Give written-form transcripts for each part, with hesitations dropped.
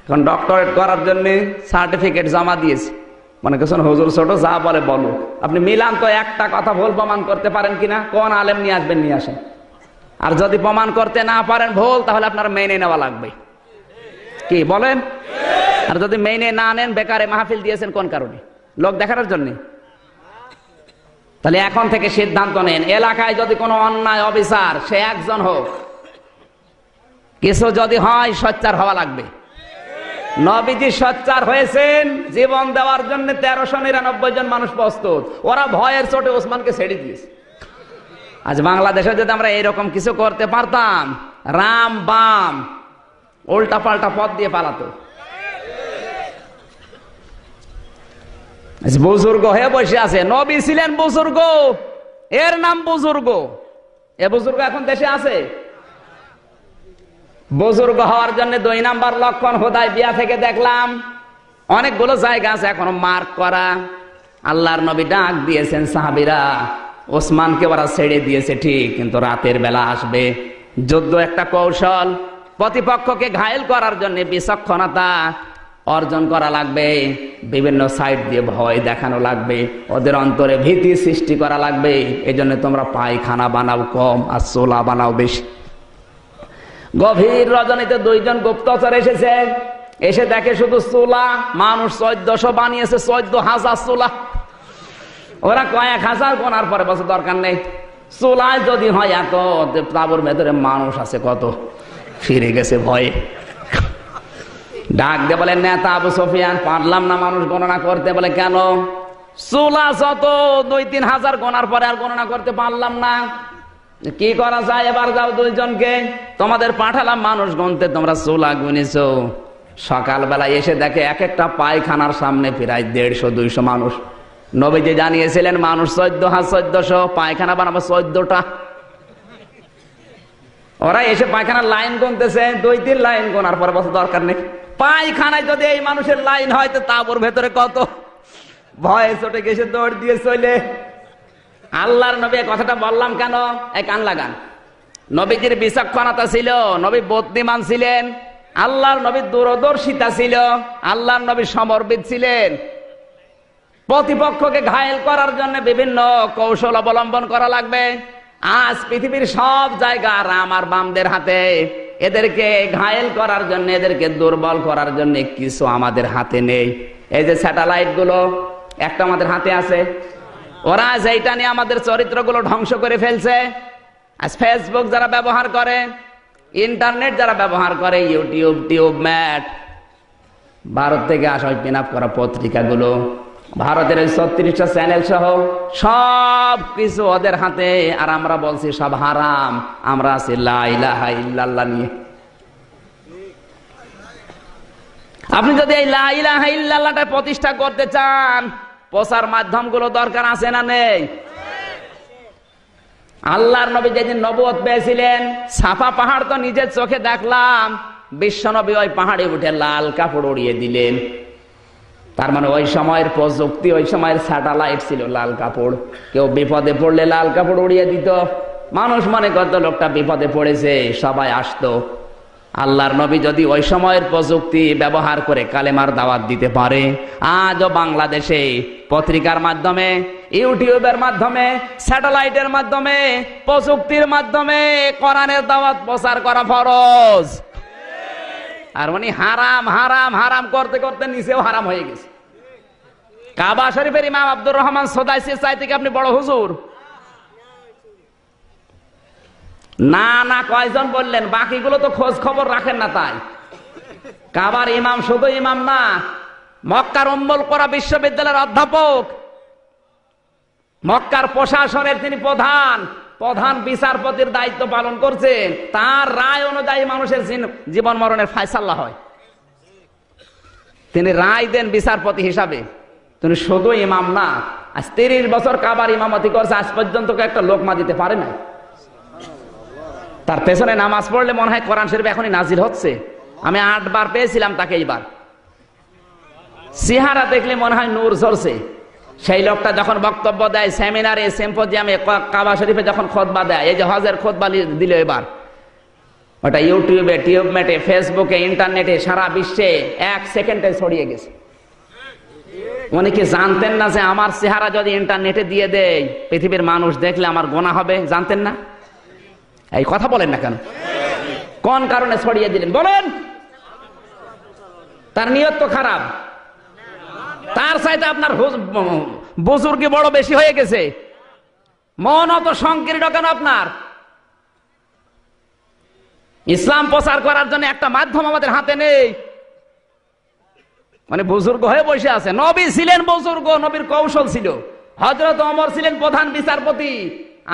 এখন ডক্টরেট করার জন্য সার্টিফিকেট জমা দিয়েছে, মনে করছেন হুজুর ছোট যা বলে বলো। আপনি মিলান তো একটা কথা ভুল প্রমাণ করতে পারেন কিনা, কোন আলেম নিয়ে আসবেন, নিয়ে আসেন। আর যদি প্রমাণ করতে না পারেন ভুল, তাহলে আপনার মেনে নেওয়া লাগবে, কি বলেন? আর যদি মেনে না নেন, বেকারে মাহফিল দিয়েছেন কোন কারণে? লোক দেখানোর জন্য? তাহলে এখন থেকে সিদ্ধান্ত নেন, এলাকায় যদি কোনো অন্যায় অবিচার, সে একজন হোক, কিছু যদি হয় সোচ্চার হওয়া লাগবে। নবীজি সোচ্চার হয়েছেন, জীবন দেওয়ার জন্য 1399 জন মানুষ প্রস্তুত। ওরা ভয়ের চোটে ওসমানকে ছেড়ে দিয়েছে। আজ বাংলাদেশে যদি আমরা এরকম কিছু করতে পারতাম, রাম বাম উল্টা পাল্টা পথ দিয়ে পালাতো। বুজুর্গ হয়ে বসে আছে, নবী ছিলেন বুজুর্গ, এর নাম বুজুর্গ। এ বুজুর্গ এখন দেশে আছে? বুজুর্গ হওয়ার জন্য 2 নাম্বার লক্ষণ হুদায়বিয়া থেকে দেখলাম অনেকগুলো জায়গা আছে এখনো মার্ক করা। আল্লাহর নবী ডাক দিয়েছেন, সাহাবীরা ওসমানকে ওরা ছেড়ে দিয়েছে ঠিক, কিন্তু রাতের বেলা আসবে। যুদ্ধ একটা কৌশল, প্রতিপক্ষকে ঘায়েল করার জন্য বিচক্ষণতা অর্জন করা লাগবে, বিভিন্ন সাইড দিয়ে ভয় দেখানো লাগবে, ওদের অন্তরে ভীতি সৃষ্টি করা লাগবে। এই জন্য তোমরা পায়খানা বানাও কম আর চোলা বানাও বেশি। গভীর রজনীতে 2 জন গুপ্তচর এসেছে, এসে দেখে শুধু চুলা, মানুষ 1400 বানিয়েছে, 14,000 চুলা। ওরা কয়েক হাজার গোনার পরে বছর দরকার নেই, চুলায় যদি হয় এত, তাবুর ভেতরে মানুষ আছে কত, ফিরে গেছে ভয়ে। ডাক দিয়ে বলে, নেতা আবু সুফিয়ান, পারলাম না মানুষ গণনা করতে। বলে কেন? চুলা যত 2-3 হাজার গোনার পরে আর গণনা করতে পারলাম না। কি করা যায়? এবার যাও 2 জনকে, তোমাদের পাঠালাম মানুষ গুনতে, তোমরা চুলা গুনেছো। সকালবেলা এসে দেখে এক একটা পায়খানার সামনে প্রায় 150-200 মানুষ। নবীজি জানিয়েছিলেন মানুষ 14,000 পায়খানা বানাবো 14টা। ওরা এসে পায়খানার লাইন গুনতেছে, 2-3 লাইন গোনার পরে বছর দরকার নেই। পায়খানায় যদি এই মানুষের লাইন হয় তো তাবুর ভেতরে কত, ভয়ে চটে গেছে, দৌড় দিয়ে চলে। আল্লাহর নবী কথাটা বললাম কেন? এই কান লাগান। নবীজির বিচক্ষণতা ছিল, নবী বুদ্ধিমান ছিলেন, আল্লাহর নবী দূরদর্শিতা ছিল, আল্লাহর নবী সমরবিদ ছিলেন। প্রতিপক্ষকে ঘায়েল করার জন্য বিভিন্ন কৌশল অবলম্বন করা লাগবে। আজ পৃথিবীর সব জায়গা রাম আর বামদের হাতে। এদেরকে ঘায়েল করার জন্য, এদেরকে দুর্বল করার জন্য কিছু আমাদের হাতে নেই। এই যে স্যাটেলাইট গুলো একটা আমাদের হাতে আছে, ওরা যেটা নিয়ে আমাদের চরিত্রগুলো ধ্বংস করে ফেলছে। আজ ফেসবুক যারা ব্যবহার করে, ইন্টারনেট যারা ব্যবহার করে, ইউটিউব, টিউবম্যাট, ভারত থেকে আসা ওই পিন আপ করা পত্রিকাগুলো, ভারতের 36টা চ্যানেল সহ সব কিছু ওদের হাতে। আর আমরা বলছি সব হারাম, আমরা আছি লা ইলাহা ইল্লাল্লাহ নিয়ে। আপনি যদি এই লা ইলাহা ইল্লাল্লাহটা প্রতিষ্ঠা করতে চান, প্রচার মাধ্যমগুলো দরকার আছে না নেই? আল্লাহর নবী যেদিন নবুয়ত পেয়েছিলেন, সাফা পাহাড় তো নিজের চোখে দেখলাম, বিশ্ব নবী ওই পাহাড়ে উঠে লাল কাপড় উড়িয়ে দিলেন। তার মানে ওই সময়ের প্রযুক্তি, ওই সময়ের স্যাটেলাইট ছিল লাল কাপড়। কেউ বিপদে পড়লে লাল কাপড় উড়িয়ে দিত, মানুষ মনে করতো লোকটা বিপদে পড়েছে, সবাই আসতো। আল্লাহর নবী যদি ওই সময়ের প্রযুক্তি ব্যবহার করে কালেমার দাওয়াত দিতে পারে, আজও বাংলাদেশে পত্রিকার মাধ্যমে, ইউটিউবের মাধ্যমে, স্যাটেলাইটের মাধ্যমে, প্রযুক্তির মাধ্যমে কোরআনের দাওয়াত প্রচার করা ফরজ। আর উনি হারাম হারাম হারাম করতে করতে নিচেও হারাম হয়ে গেছে। কাবা শরীফের ইমাম আব্দুর রহমান সোদাইসির চাইতে কি আপনি বড় হুজুর? না না, কয়জন বললেন? বাকিগুলো তো খোঁজ খবর রাখেন না। তাই কাবার ইমাম শুধু ইমাম না, মক্কার উম্মুল কোরা বিশ্ববিদ্যালয়ের অধ্যাপক, মক্কার প্রশাসনের তিনি প্রধান বিচারপতির দায়িত্ব পালন করছেন। তার রায় অনুযায়ী মানুষের জীবন মরণের ফায়সালা হয়। তিনি রায় দেন বিচারপতি হিসাবে। তিনি শুধু ইমাম না, আজ 30 বছর কাবার ইমামতি করছে, আজ পর্যন্ত একটা লোকমা দিতে পারে না। তার পেছনে নামাজ পড়লে মনে হয় কোরআন শরীফ এখনই নাজিল হচ্ছে। আমি 8 বার পেয়েছিলাম তাকে। এইবার চেহারা দেখলে মনে হয় নূর ঝরছে। সেই লোকটা যখন বক্তব্য দেয় সেমিনারে, সিম্পোজিয়ামে, কাবা শরীফে যখন খুতবা দেয়, এই যে হজের খুতবা দিল এবার, ওটা ইউটিউবে, টিউবমেটে, ফেসবুকে, ইন্টারনেটে সারা বিশ্বে 1 সেকেন্ডে ছড়িয়ে গেছে। উনি কি জানতেন না যে আমার চেহারা যদি ইন্টারনেটে দিয়ে দেয় পৃথিবীর মানুষ দেখলে আমার গোনা হবে? জানতেন না? এই কথা বলেন না কেন? কোন কারণে ছড়িয়ে দিলেন বলেন? তার নিয়ত তো খারাপ। তার চাইতে আপনার বুজুর্গি বড় বেশি হয়ে গেছে, মন অত সংকীর্ণ কেন আপনার? ইসলাম প্রচার করার জন্য একটা মাধ্যম আমাদের হাতে নেই, মানে বুজুর্গ হয়ে বসে আছে। নবী ছিলেন বুজুর্গ, নবীর কৌশল ছিল। হযরত ওমর ছিলেন প্রধান বিচারপতি।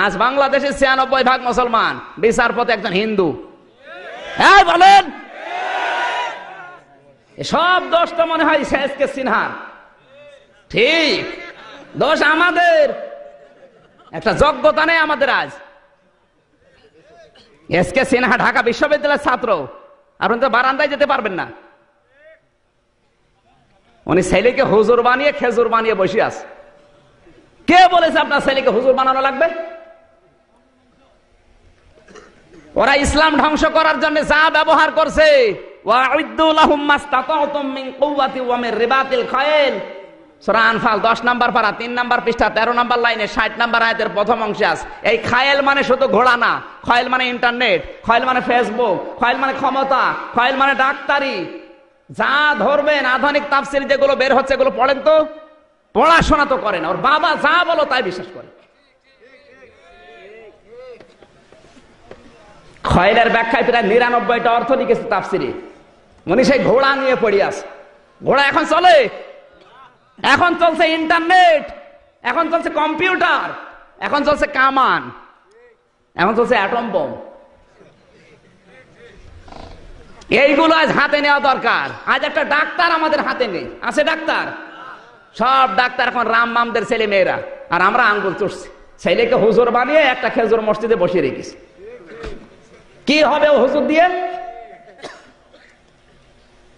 আজ বাংলাদেশের 96% মুসলমান, বিচারপতি একজন হিন্দু। হ্যাঁ বলেন, সব দোষ তো মনে হয় শেষকে সিনহার। ঠিক, দোষ আমাদের। একটা যোগ্যতা নেই আমাদের। আজ এসকে সিনহা ঢাকা বিশ্ববিদ্যালয়ের ছাত্র, আর উনি তো বারান্দায় যেতে পারবেন না। উনি ছেলেকে হুজুর বানিয়ে খেজুর বানিয়ে বসে আছে। কে বলেছে আপনার ছেলেকে হুজুর বানানো লাগবে? ওরা ইসলাম ধ্বংস করার জন্য যা ব্যবহার করছে, ওয়া'ইদ্দু লাহুম মাসতাতা'তুম মিন কুওয়াতি ওয়া মির রিবাতিল খায়ল, সূরা আনফাল 10 নম্বর পারা 3 নম্বর পৃষ্ঠা 13 নম্বর লাইনে 60 নম্বর আয়াতের প্রথম অংশে আছে। এই খায়েল মানে শুধু ঘোড়া না, খায়েল মানে ইন্টারনেট, খায়েল মানে ফেসবুক, খায়েল মানে ক্ষমতা, খায়েল মানে ডাক্তারি। যা ধরবেন আধুনিক তাফসীর যেগুলো বের হচ্ছে এগুলো পড়েন তো, পড়াশোনা তো করেন। ওর বাবা যা বলো তাই বিশ্বাস করে। খায়েলের ব্যাখ্যায় প্রায় 99টা অর্থ লিখেছে তাফসীরে। উনি সেই ঘোড়া নিয়ে পড়ে আছে। ঘোড়া এখন চলে, এখন চলছে ইন্টারনেট, এখন চলছে কম্পিউটার, এখন চলছে কামান, এখন চলছে অ্যাটম বোম। এইগুলো আজ হাতে নেওয়া দরকার। আজ একটা ডাক্তার আমাদের হাতে নেই, আছে ডাক্তার? সব ডাক্তার এখন রাম মামদের ছেলে মেয়েরা, আর আমরা আঙ্গুল চুষছি। ছেলেকে হুজুর বানিয়ে একটা খেজুর মসজিদে বসিয়ে রেখেছি। কি হবে ও হুজুর দিয়ে?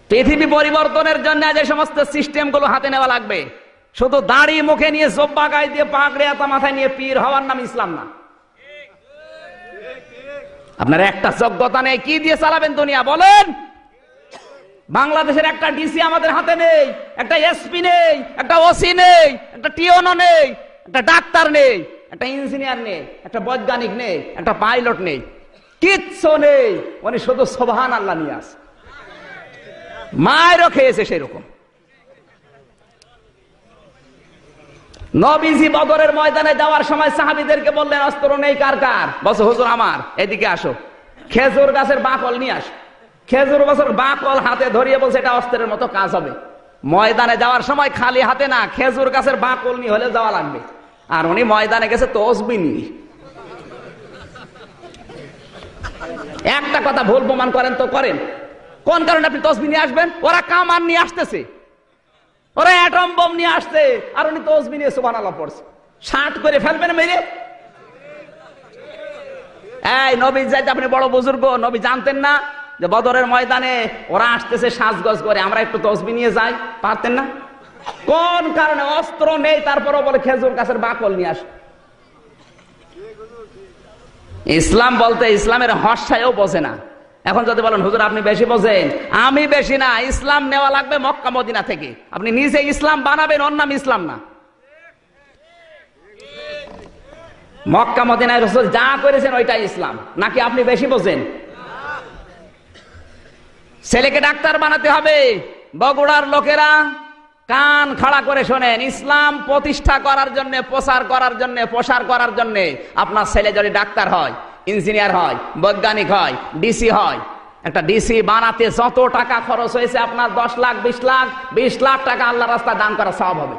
পৃথিবী পরিবর্তনের জন্য যে সমস্ত সিস্টেম গুলো হাতে নেওয়া লাগবে। শুধু দাড়ি মুখে নিয়ে, জব্বা গায়ে দিয়ে, পাগড়ি আতা মাথায় নিয়ে পীর হওয়ার নাম ইসলাম না। আপনার একটা যোগ্যতা নেই, কি দিয়ে চালাবেন দুনিয়া বলেন? বাংলাদেশের একটা ডিসি আমাদের হাতে নেই, একটা এসপি নেই, একটা ওসি নেই, একটা টিওনো নেই, একটা ডাক্তার নেই, একটা ইঞ্জিনিয়ার নেই, একটা বৈজ্ঞানিক নেই, একটা পাইলট নেই, কিচ্ছু নেই। উনি শুধু সুবহানাল্লাহ নিয়ে আসে। মায়েরও খেয়েছে সেরকম। নবীজি বদরের ময়দানে যাওয়ার সময় সাহাবীদেরকে বললেন, অস্ত্র নেই কার কার? বলছে হুজুর আমার। এদিকে আসো, খেজুর গাছের বাকল নিয়ে আসো। খেজুর গাছের বাকল হাতে ধরিয়ে বলছে এটা অস্ত্রের মতো কাজ হবে। ময়দানে যাওয়ার সময় খালি হাতে না, খেজুর গাছের বাকল নিয়ে হলে যাওয়া লাগবে। আর উনি ময়দানে গেছে তসবিহ নিয়ে। একটা কথা ভুল প্রমাণ করেন তো করেন, কোন কারণে আপনি তসবিহ নিয়ে আসবেন? ওরা কামান নিয়ে আসতেছে, ওরা অ্যাটম বোম নিয়ে আসছে, আর উনি তসবিহ নিয়ে সুবহানাল্লাহ পড়ছে। 60 করে ফেলবেন মেরে। এই নবী যাইতে আপনি বড় বুজুর্গ, নবী জানতেন না যে বদরের ময়দানে ওরা আসতেছে সাজগজ করে, আমরা একটু তসবিহ নিয়ে যাই? পারতেন না? কোন কারণে? অস্ত্র নেই, তারপরও বলে খেজুর গাছের বাকল নিয়ে আস। ইসলাম বলতে ইসলামের হর্ষায়ও বোঝে না। এখন যদি বলেন হুজুর আপনি বেশি বোঝেন, আমি বেশি না। ইসলাম নেওয়া লাগবে মক্কা মদিনা থেকে। আপনি নিজে ইসলাম বানাবেন, ওর নাম ইসলাম না। মক্কা মদিনায় রাসূল যা করেছেন ওইটাই ইসলাম, নাকি আপনি বেশি বোঝেন? ছেলেকে ডাক্তার বানাতে হবে। বগুড়ার লোকেরা কান খাড়া করে শোনেন, ইসলাম প্রতিষ্ঠা করার জন্য, প্রচার করার জন্য, প্রসার করার জন্য আপনার ছেলে যদি ডাক্তার হয়, ইঞ্জিনিয়ার হয়, বৈজ্ঞানিক হয়, ডিসি হয়, একটা ডিসি বানাতে যত টাকা খরচ হয়েছে আপনার 10 লাখ, 20 লাখ টাকা আল্লাহ রাস্তায় দান করা সওয়াব হবে।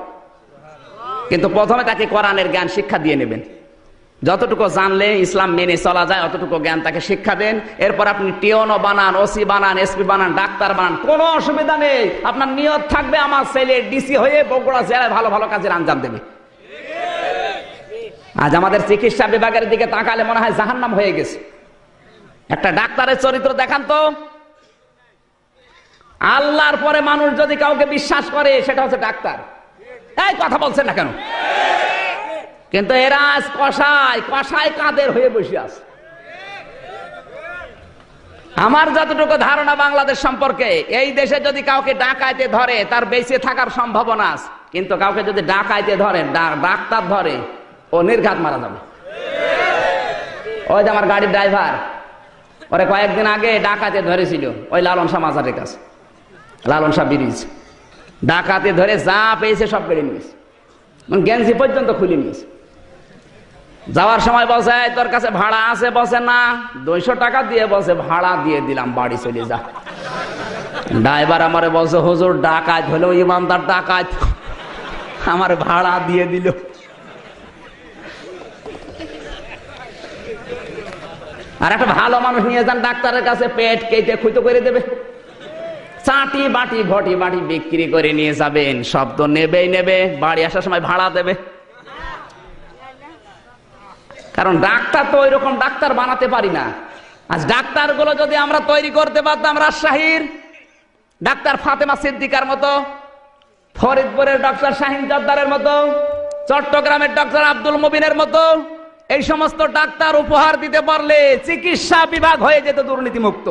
কিন্তু প্রথমে তাকে কোরআনের জ্ঞান শিক্ষা দিয়ে নেবেন। যতটুকু জানলে ইসলাম মেনে চলা যায় অতটুকু জ্ঞান তাকে শিক্ষা দেন। এরপর আপনি টিওনো বানান, ওসি বানান, এসপি বানান, ডাক্তার বানান, কোনো অসুবিধা নেই। আপনার নিয়ত থাকবে আমার ছেলে ডিসি হয়ে বগুড়া জেলায় ভালো ভালো কাজের আঞ্জাম দেবে। আজ আমাদের চিকিৎসা বিভাগের দিকে তাকালে মনে হয় জাহান্নাম হয়ে গেছে। একটা ডাক্তারের চরিত্র দেখান তো। আল্লাহর পরে মানুষ যদি কাউকে বিশ্বাস করে সেটা হচ্ছে ডাক্তার। এই কথা বলছেন না কেন? কিন্তু এরা আজ কসাই কসাই কাদের হয়ে বসে আছে। আমার যতটুকু ধারণা বাংলাদেশ সম্পর্কে, এই দেশে যদি কাউকে ডাকাইতে ধরে তার বেঁচে থাকার সম্ভাবনা আছে, কিন্তু কাউকে যদি ডাকাইতে ধরে, ডাক্তার ধরে, ও নির্ঘাত মারা যাবে। ওই যে আমার গাড়ির ড্রাইভার, ওরে কয়েকদিন আগে ডাকাতে ধরেছিল ওই লালন শাহ মাজারের কাছে, লালন শাহ ব্রিজ। ডাকাতে ধরে যা পেয়েছে সব কেড়ে নিয়েছে, গেঞ্জি পর্যন্ত খুলে নিয়েছে। যাওয়ার সময় বলছে তোর কাছে ভাড়া আছে? বলছে না। 200 টাকা দিয়ে বলছে ভাড়া দিয়ে দিলাম, বাড়ি চলে যা। ড্রাইভার আমারে বলছে হুজুর ডাকাত হলো ইমানদার ডাকাত, আমার ভাড়া দিয়ে দিল। আর একটা ভালো মানুষ নিয়ে যান ডাক্তারের কাছে, পেট কেটে খুঁতো করে দেবে, চাটি বাটি ভটি বাটি বিক্রি করে নিয়ে যাবেন, সব তো নেবেই নেবে, বাড়ি আসার সময় ভাড়া দেবে। কারণ ডাক্তার তো ওই রকম ডাক্তার বানাতে পারি না। আজ ডাক্তার গুলো যদি আমরা তৈরি করতে পারতাম রাজশাহীর ডাক্তার ফাতেমা সিদ্দিকার মতো, ফরিদপুরের ডক্টর শাহিন জর্দারের মতো, চট্টগ্রামের ডক্টর আব্দুল মুবিনের মতো, এই সমস্ত ডাক্তার উপহার দিতে পারলে চিকিৎসা বিভাগ হয়ে যেত দুর্নীতি মুক্ত।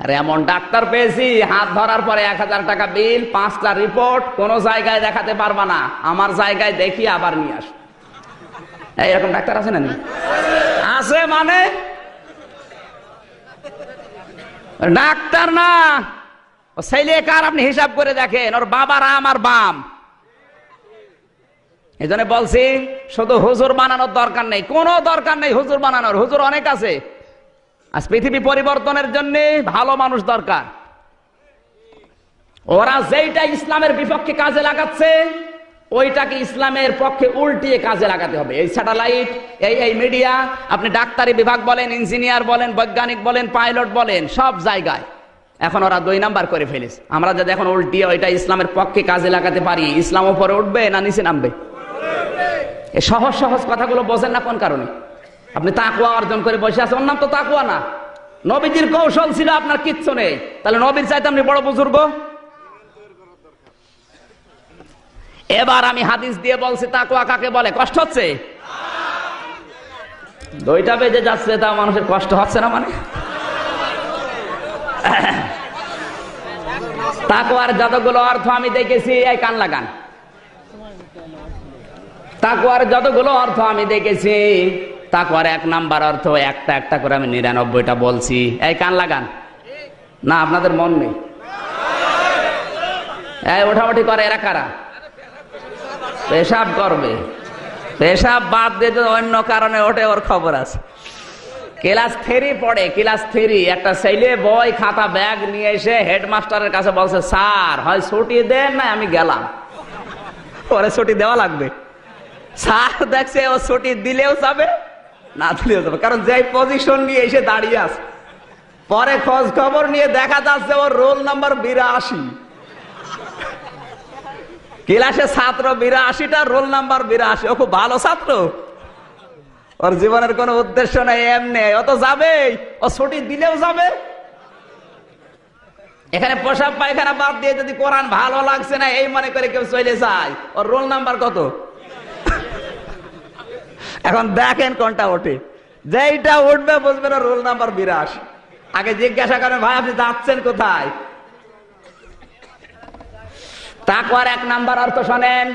আর এমন ডাক্তার পেয়েছি, হাত ধরার পরে 1000 টাকা বিল, 5টা রিপোর্ট, কোন জায়গায় দেখাতে পারবা না, আমার জায়গায় দেখি আবার নিয়ে আস। এইরকম ডাক্তার আছে না? আছে মানে ডাক্তার না, ও ছেলে কার আপনি হিসাব করে দেখেন, ওর বাবার আমার বাম। এই জন্য বলছি শুধু হুজুর বানানোর দরকার নেই, কোনো দরকার নেই হুজুর বানানোর, হুজুর অনেক আছে। আজ পৃথিবী পরিবর্তনের জন্য ভালো মানুষ দরকার। ওরা যেইটা ইসলামের বিপক্ষে কাজে লাগাচ্ছে, ওইটাকে ইসলামের পক্ষে উল্টিয়ে কাজে লাগাতে হবে। এই স্যাটেলাইট, এই মিডিয়া, আপনি ডাক্তারি বিভাগ বলেন, ইঞ্জিনিয়ার বলেন, বৈজ্ঞানিক বলেন, পাইলট বলেন, সব জায়গায় এখন ওরা 2 নাম্বার করে ফেলেছে। আমরা যদি এখন উল্টিয়ে ওইটা ইসলামের পক্ষে কাজে লাগাতে পারি, ইসলাম উপরে উঠবে না নিচে নামবে? এই সহজ সহজ কথাগুলো বোঝেন না কোন কারণে? আপনি তাকওয়া অর্জন করে বসে আছেন, ওর নাম তো তাকওয়া না। নবীজির কৌশল ছিল, আপনার কিচ্ছু নেই, তাহলে নবীর চাইতে আপনি বড় বুজুর্গ? এবার আমি হাদিস দিয়ে বলছি তাকওয়া কাকে বলে। কষ্ট হচ্ছে? 2টা বেজে যাচ্ছে, তা মানুষের কষ্ট হচ্ছে না মানে? তাকওয়ার যতগুলো অর্থ আমি দেখেছি, এই কান লাগান, তাকওয়ার যতগুলো অর্থ আমি দেখেছি, তাকওয়ার 1 নাম্বার অর্থ একটা একটা করে আমি 99টা বলছি। এই কান লাগান না, আপনাদের মন নেই? এই ওঠাউঠি করে এরা কারা? পেশাব করবে, পেশাব বাদ দিয়ে যদি অন্য কারণে ওঠে ওর খবর আছে। ক্লাস 3 পড়ে, ক্লাস 3, একটা ছেলে বই খাতা ব্যাগ নিয়ে এসে হেডমাস্টারের কাছে বলছে স্যার হয় ছুটি দেন না আমি গেলাম। পরে ছুটি দেওয়া লাগবে। স্যার দেখছে ও ছুটি দিলেও যাবে না দিলেও যাবে, কারণ যে পজিশন নিয়ে এসে দাঁড়িয়ে আছে। পরে খোঁজ খবর নিয়ে দেখা যাচ্ছে ওর রোল নাম্বার 82। ক্লাসে ছাত্র 82টা, রোল নাম্বার 82। ও খুব ভালো ছাত্র, ওর জীবনের কোনো উদ্দেশ্য নেই, এমনি ও তো যাবেই, ও ছুটি দিলেও যাবে। এখানে পোশাক পায়খানা বাদ দিয়ে যদি কোরআন ভালো লাগছে না এই মনে করে কেউ চলে যায়, ওর রোল নাম্বার কত? এখন দেখেন কোনটা ওঠে, যেইটা উঠবে বুঝবেন ওর রোল নাম্বার 82। আগে জিজ্ঞাসা করেন ভাই আপনি যাচ্ছেন কোথায়? তাকওয়ার 1 নাম্বার অর্থ শোনেন,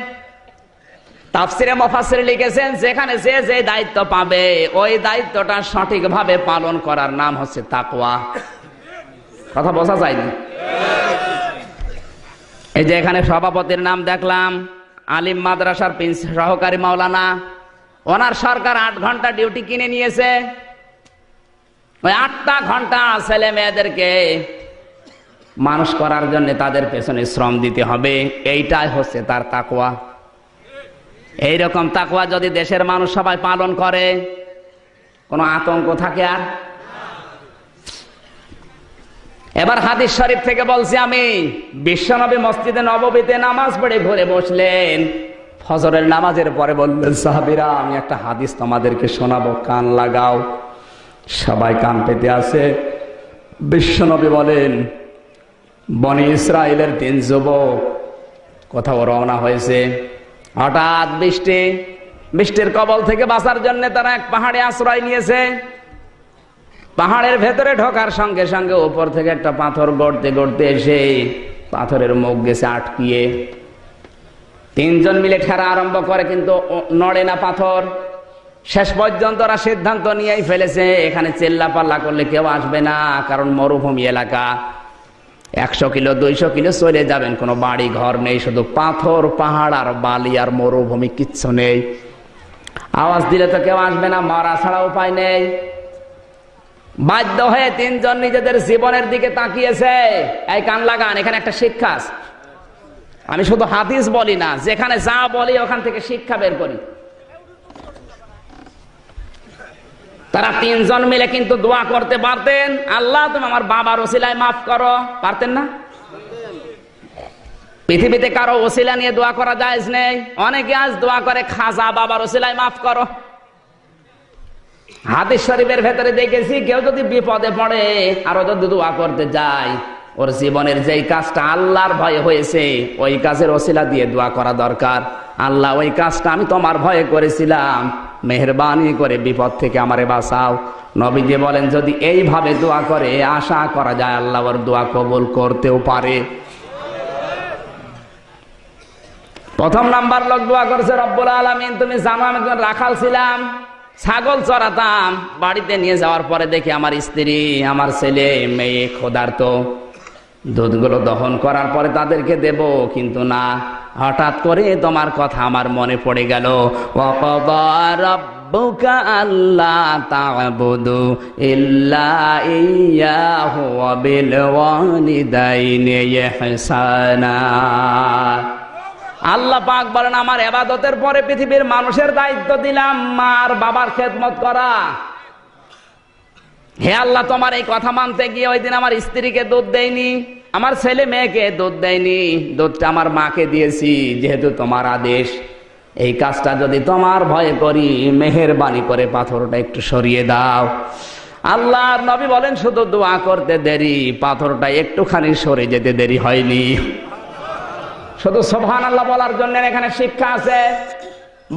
তাফসিরে মুফাসসির লিখেছেন যেখানে যে দায়িত্ব পাবে ওই দায়িত্বটা সঠিকভাবে পালন করার নাম হচ্ছে তাকওয়া। কথা বোঝা যায়নি? এই যে এখানে সভাপতির নাম দেখলাম, আলিম মাদ্রাসার সহকারী মাওলানা, ওনার সরকার 8 ঘন্টা ডিউটি কিনে নিয়েছে। ওই 8টা ঘন্টা ছেলে মেয়েদেরকে মানুষ করার জন্য তাদের পেছনে শ্রম দিতে হবে, এইটাই হচ্ছে তার তাকওয়া। এইরকম তাকওয়া যদি দেশের মানুষ সবাই পালন করে, কোনো আতঙ্ক থাকে আর? এবার হাদিস শরীফ থেকে বলছি আমি, বিশ্বনবী মসজিদে নববীতে নামাজ পড়ে ঘরে বসলেন, ফজরের নামাজের পরে বললেন সাহাবীরা আমি একটা হাদিস তোমাদেরকে শোনাবো, কান লাগাও। সবাই কান পেতে আছে। বিশ্বনবী বলেন, বনি ইসরায়েলের 3 যুবক কোথাও রওনা হয়েছে, হঠাৎ বৃষ্টির কবল থেকে বাঁচার জন্য তারা এক পাহাড়ে আশ্রয় নিয়েছে। পাহাড়ের ভেতরে ঢোকার সঙ্গে সঙ্গে উপর থেকে একটা পাথর গড়তে গড়তে এসে পাথরের মুখ গেছে আটকিয়ে। তিনজন মিলে ঠেলা আরম্ভ করে, কিন্তু নড়ে না পাথর। শেষ পর্যন্ত ওরা সিদ্ধান্ত নিয়েই ফেলেছে এখানে চেল্লা পাল্লা করলে কেউ আসবে না, কারণ মরুভূমি এলাকা। 100 কিলো 200 কিলো চলে যাবেন, কোনো বাড়ি ঘর নেই, শুধু পাথর, পাহাড় আর বালি আর মরুভূমি, কিচ্ছু নেই। আওয়াজ দিলে তো কেউ আসবে না, মারা ছাড়া উপায় নেই। বাধ্য হয়ে তিনজন নিজেদের জীবনের দিকে তাকিয়েছে। এই কান লাগান, এখানে একটা শিক্ষা আছে। আমি শুধু হাদিস বলি না, যেখানে যা বলি ওখান থেকে শিক্ষা বের করি। তারা তিনজন মিলে কিন্তু দোয়া করতে পারতেন, আল্লাহ তুমি আমার বাবার ওসিলায় মাফ করো, পারতেন না? পৃথিবীতে কারো ওসিলা নিয়ে দোয়া করা জায়েজ নেই। অনেকে আজ দোয়া করে খাজা বাবার ওসিলায় মাফ করো। হাদিস শরীফের ভেতরে দেখেছি কেউ যদি বিপদে পড়ে আর যদি দোয়া করতে যায়, ওর জীবনের যেই কাজটা আল্লাহর ভয়ে হয়েছে ওই কাজের ওসিলা দিয়ে দোয়া করা দরকার। আল্লাহ ওই কাজটা আমি তোমার ভয়ে করেছিলাম, মেহেরবানি করে বিপদ থেকে আমারে বাঁচাও। নবীজি বলেন যদি এইভাবে দোয়া করে আশা করা যায় আল্লাহ ওর দোয়া কবুল করতেও পারে। প্রথম নাম্বার লোক দোয়া করছে, রব্বুল আলামিন তুমি জানো আমি একজন রাখাল ছিলাম, ছাগল চড়াতাম। বাড়িতে নিয়ে যাওয়ার পরে দেখি আমার স্ত্রী, আমার ছেলে মেয়ে ক্ষুধার্ত। দুধগুলো দহন করার পরে তাদেরকে দেব, কিন্তু না, হঠাৎ করে তোমার কথা আমার মনে পড়ে গেল। ওয়াকাদা রাব্বুকা আল্লা তা'বুদু ইল্লা ইয়্যাহু ওয়া বিল ওয়ালিদাইনি ইহসানা। আল্লাহ পাক বলেন আমার ইবাদতের পরে পৃথিবীর মানুষের দায়িত্ব দিলাম মার বাবার খেদমত করা। হে আল্লাহ, তোমার এই কথা মানতে গিয়ে ওই দিন আমার স্ত্রীকে দুধ দেয়নি, আমার ছেলে মেয়েকে দুধ দেয়নি, দুধটা আমার মাকে দিয়েছি, যেহেতু তোমার আদেশ। এই কাজটা যদি তোমার ভয়ে করি মেহেরবানি করে পাথরটা একটু সরিয়ে দাও। আল্লাহর নবী বলেন শুধু দোয়া করতে দেরি, পাথরটা একটুখানি সরে যেতে দেরি হয়নি। শুধু সুবহানাল্লাহ বলার জন্য এখানে শিক্ষা আছে।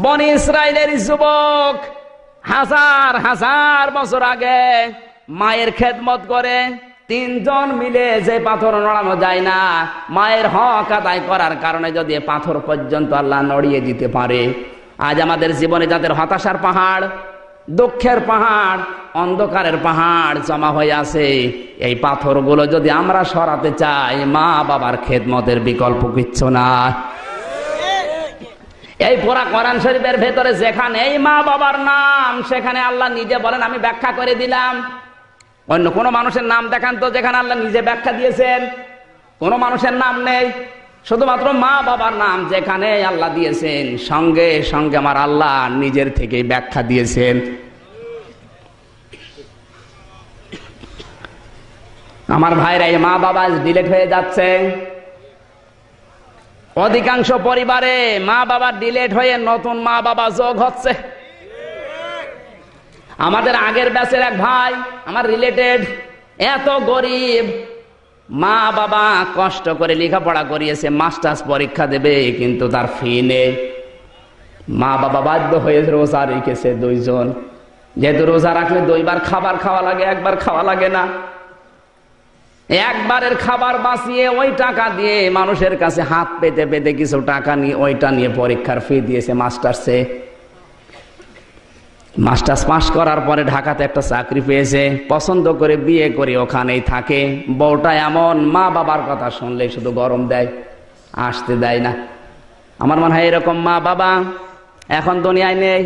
বনি ইসরাইলের যুবক হাজার হাজার বছর আগে মায়ের খেদমত করে তিনজন মিলে যে পাথর নড়ানো যায় না, মায়ের হক আদায় করার কারণে যদি পাথর পর্যন্ত আল্লাহ নড়িয়ে দিতে পারে। আজ আমাদের জীবনে যাদের হতাশার পাহাড়, দুঃখের পাহাড়, অন্ধকারের পাহাড় জমা হয়ে আছে, এই পাথরগুলো যদি আমরা সরাতে চাই, মা বাবার খেদমতের বিকল্প কিচ্ছু না। এই পুরা কোরআন শরীফের ভেতরে যেখানে এই মা বাবার নাম, সেখানে আল্লাহ নিজে বলেন আমি ব্যাখ্যা করে দিলাম। অন্য কোন মানুষের নাম দেখান তো যেখানে আল্লাহ নিজে ব্যাখ্যা দিয়েছেন। কোন মানুষের নাম নেই, শুধুমাত্র মা বাবার নাম যেখানে আল্লাহ দিয়েছেন, সঙ্গে সঙ্গে আমার আল্লাহ নিজের থেকেই ব্যাখ্যা দিয়েছেন। আমার ভাইরা, এই মা বাবা ডিলেট হয়ে যাচ্ছে। অধিকাংশ পরিবারে মা বাবা ডিলেট হয়ে নতুন মা বাবা যোগ হচ্ছে। আমাদের আগের ব্যাচের এক ভাই, আমার রিলেটেড, এত গরিব, মা বাবা কষ্ট করে লেখাপড়া করিয়েছে, মাস্টার্স পরীক্ষা দেবে, কিন্তু তার ফি নেই। মা বাবা বাধ্য হয়ে রোজা রেখেছে দুইজন, যেহেতু রোজা রাখলে 2 বার খাবার খাওয়া লাগে, 1 বার খাওয়া লাগে না। একবারের খাবার বাঁচিয়ে ওই টাকা দিয়ে মানুষের কাছে হাত পেতে পেতে কিছু টাকা নিয়ে ওইটা নিয়ে পরীক্ষার ফি দিয়েছে মাস্টার্সে। মাস্টার্স পাস করার পরে ঢাকাতে একটা চাকরি পেয়েছে, পছন্দ করে বিয়ে করে ওখানেই থাকে। বউটা এমন, মা বাবার কথা শুনলে শুধু গরম দেয়, আসতে দেয় না। আমার মনে হয় এরকম মা বাবা এখন দুনিয়ায় নেই।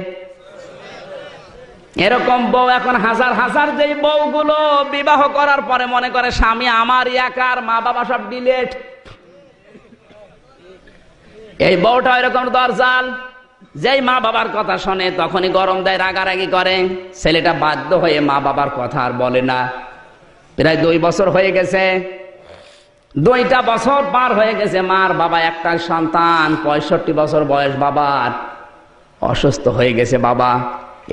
এরকম বউ এখন হাজার হাজার, যেই বউগুলো বিবাহ করার পরে মনে করে স্বামী আমার একার, মা বাবা সব ডিলেট। এই বউটা এরকম দরজাল, যেই মা বাবার কথা শোনে তখনই গরম দেয়, রাগারাগি করে। ছেলেটা বাধ্য হয়ে মা বাবার কথা আর বলে না। প্রায় 2 বছর হয়ে গেছে, 2টা বছর পার হয়ে গেছে। মার বাবা একটা সন্তান, 65 বছর বয়স বাবার, অসুস্থ হয়ে গেছে বাবা।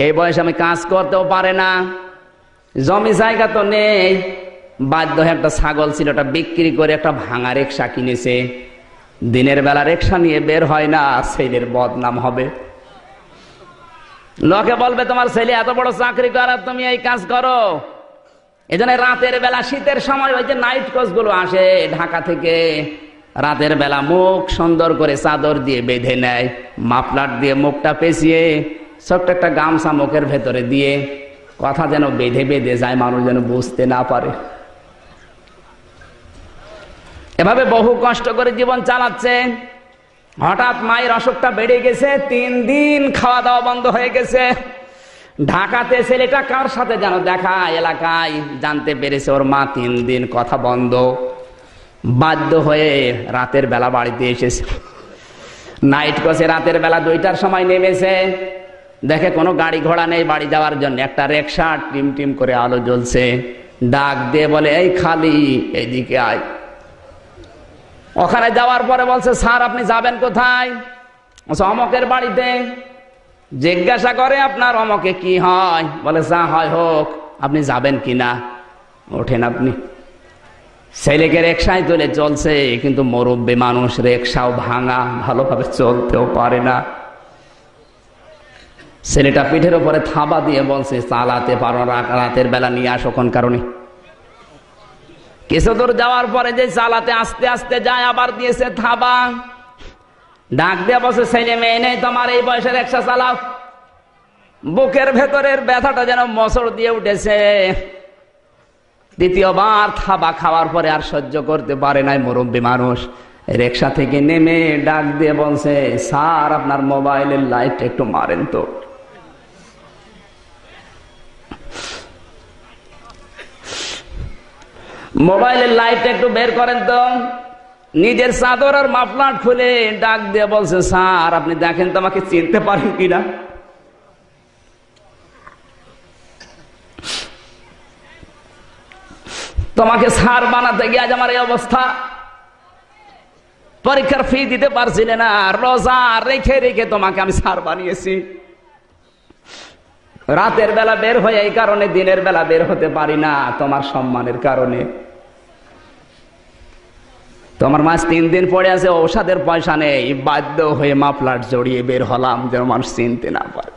এই বয়সে আমি কাজ করতেও পারে না, জমি জায়গা তো নেই। বাধ্য হয়ে একটা ছাগল ছিল, ওটা বিক্রি করে একটা ভাঙা রিকশা কিনেছে। দিনের বেলা রিকশা নিয়ে বের হয় না, ছেলের বদনাম হবে। লোকে বলবে তোমার ছেলে এত বড় চাকরি করে তুমি এই কাজ করো। এজন্য রাতের বেলা শীতের সময় ওই যে নাইট কোচ গুলো আসে ঢাকা থেকে, রাতের বেলা মুখ সুন্দর করে চাদর দিয়ে বেঁধে নেয়, মাফলার দিয়ে মুখটা পেঁচিয়ে ছোট্ট একটা গামছা মুখের ভেতরে দিয়ে কথা যেন বেঁধে বেঁধে যায়, মানুষ যেন বুঝতে না পারে। এভাবে বহু কষ্ট করে জীবন চালাচ্ছে। হঠাৎ মায়ের অসুখটা বেড়ে গেছে, 3 দিন খাওয়া দাওয়া বন্ধ হয়ে গেছে। ঢাকাতে ছেলেটা কার সাথে যেন দেখা, এলাকায় জানতে পেরেছে ওর মা 3 দিন কথা বন্ধ। বাধ্য হয়ে রাতের বেলা বাড়িতে এসেছে। নাইট কোচে রাতের বেলা 2টার সময় নেমেছে, দেখে কোনো গাড়ি ঘোড়া নেই বাড়ি যাওয়ার জন্য, একটা রিকশা টিম টিম করে আলো জ্বলছে। ডাক দিয়ে বলে, এই খালি এইদিকে আয়। ওখানে যাওয়ার পরে বলছে, স্যার আপনি যাবেন কোথায়? অমকের বাড়িতে। জিজ্ঞাসা করে, আপনার অমকে কি হয়? বলে, যা হয় হোক, আপনি যাবেন কিনা? ওঠেন আপনি। ছেলেকে রিকশায় তুলে চলছে, কিন্তু মুরব্বী মানুষ, রিকশাও ভাঙা, ভালোভাবে চলতেও পারে না। ছেলেটা পিঠের উপরে থাবা দিয়ে বলছে, চালাতে পারো, রাতের বেলা নিয়ে আসো কোন কারণে? কিছু দূর যাওয়ার পরে যে চালাতে আস্তে আস্তে যায়, আবার দিয়েছে থাবা। ডাক দিয়ে বসে, ছেলে মেয়ে নেই তোমার, এই বয়সে রিকশা চালাও। বুকের ভেতরের ব্যথাটা যেন মোচড় দিয়ে উঠেছে। দ্বিতীয়বার থাবা খাওয়ার পরে আর সহ্য করতে পারে নাই মুরব্বী মানুষ, রিকশা থেকে নেমে ডাক দিয়ে বলছে, স্যার আপনার মোবাইলের লাইটটা একটু মারেন তো। মোবাইলের লাইটটা একটু বের করেন তো। নিজের চাদর আর মাফলার খুলে ডাক দিয়ে বলছে, স্যার আপনি দেখেন তো আমাকে চিনতে পারেন কিনা? তোমাকে স্যার বানাতে গিয়ে আজ আমার এই অবস্থা। পরীক্ষার ফি দিতে পারছিলে না, রোজা রেখে রেখে তোমাকে আমি স্যার বানিয়েছি। রাতের বেলা বের হয়ে এই কারণে দিনের বেলা বের হতে পারি না, তোমার সম্মানের কারণে। তোমার মাস 3 দিন পড়ে আছে, ঔষধের পয়সা নেই, বাধ্য হয়ে মাফলার জড়িয়ে বের হলাম যেন মানুষ চিনতে না পারে।